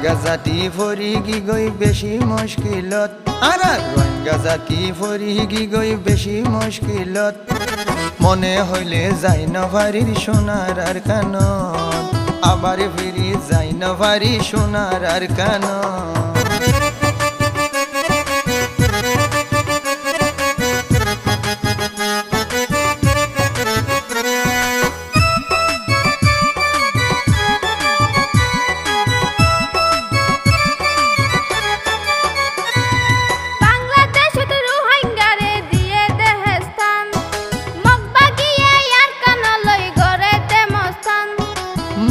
রোহিঙ্গা জাতি ফরি কি গই বেশি মুশকিলত আর রোহিঙ্গা জাতি ফরি কি গই বেশি মুশকিলত মনে হইলে যাই না ভারির সোনার আর কানন আবার ফিরি যাই না ভারি সোনার আর কানন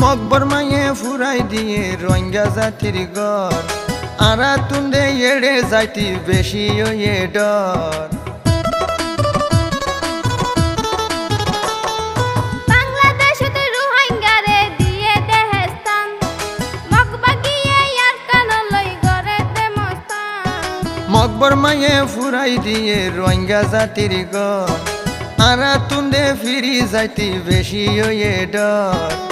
মকবর মায়ে ফুরাই দিয়ে রোহিঙ্গা জাতির ঘর আরা তুন্দে এড়ে যাইতি বেশি ওয়ে ডর মকবর মায়ে ফুরাই দিয়ে রোহিঙ্গা জাতির ঘর আরা তুন্দে ফিরি যাইতি বেশি ওয়ে ডর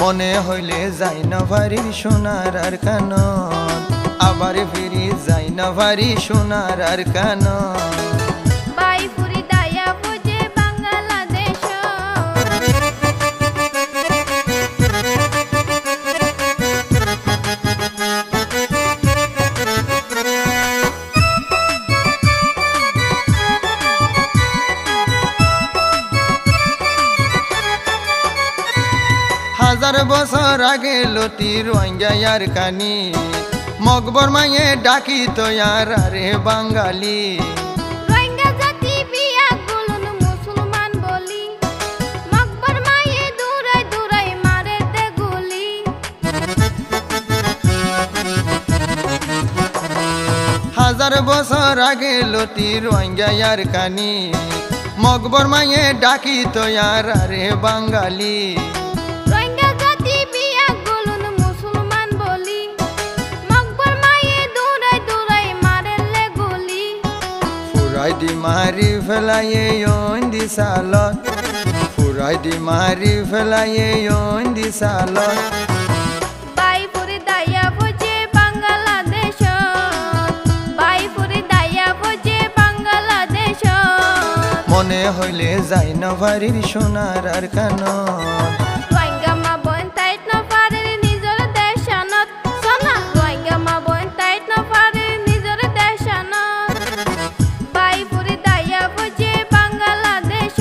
মনে হইলে যাই না ভারির সোনার আর কানন আবার ফিরি যাই না ভারি সোনার আর কানন হাজার বছর আগে লতি রোহিঙ্গার কানি মকবর মায়ে ডাকি তো আর রে বাঙালি রোহিঙ্গা জাতি বিয়া গুলুন মুসলমান বলি মকবর মায়ে দূরাই দূরাই মারে দে গুলি হাজার বছর আগে লতি রোহিঙ্গার কানি মকবর মায়ে ডাকি তো আর রে বাঙালি ফুরাই দি মারি ফেলাইয়ে ইন্দি সালত ফুরাই দি মারি ফেলাইয়ে ইন্দি সালত বাইপুরি দায়া বুঝে বাংলাদেশ বাইপুরি দায়া বুঝে বাংলাদেশ মনে হইলে যাই না ভারির সোনার আর কানন রোহিঙ্গা মা বোন তাইত না পারে নিজের দেশানত সোনা রোহিঙ্গা মা বোন তাইত না পারে নিজের দেশানত বাইপুরি দায়া বুঝে বাংলাদেশ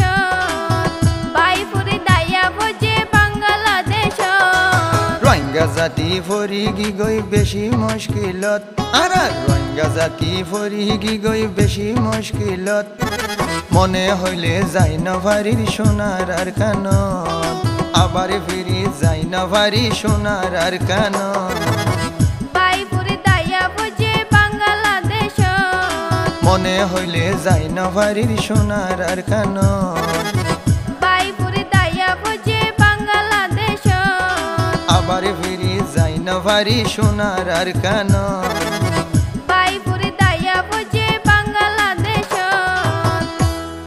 বাইপুরি দায়া বুঝে বাংলাদেশ রোহিঙ্গা জাতি ফরি কি গই বেশি মুশকিলত আর রোহিঙ্গা জাতি ফরি কি গই বেশি মুশকিলত মনে হইলে যাই না ভারির সোনার আর কানন আবার ফিরি যাই না ভারি সোনার আর কানন বাইপুরি দায়া বুঝে বাংলাদেশ মনে হইলে যাই না ভারির সোনার আর কানন বাইপুরি দায়া বুঝে বাংলাদেশ আবার ফিরি যাই না ভারি সোনার আর কানন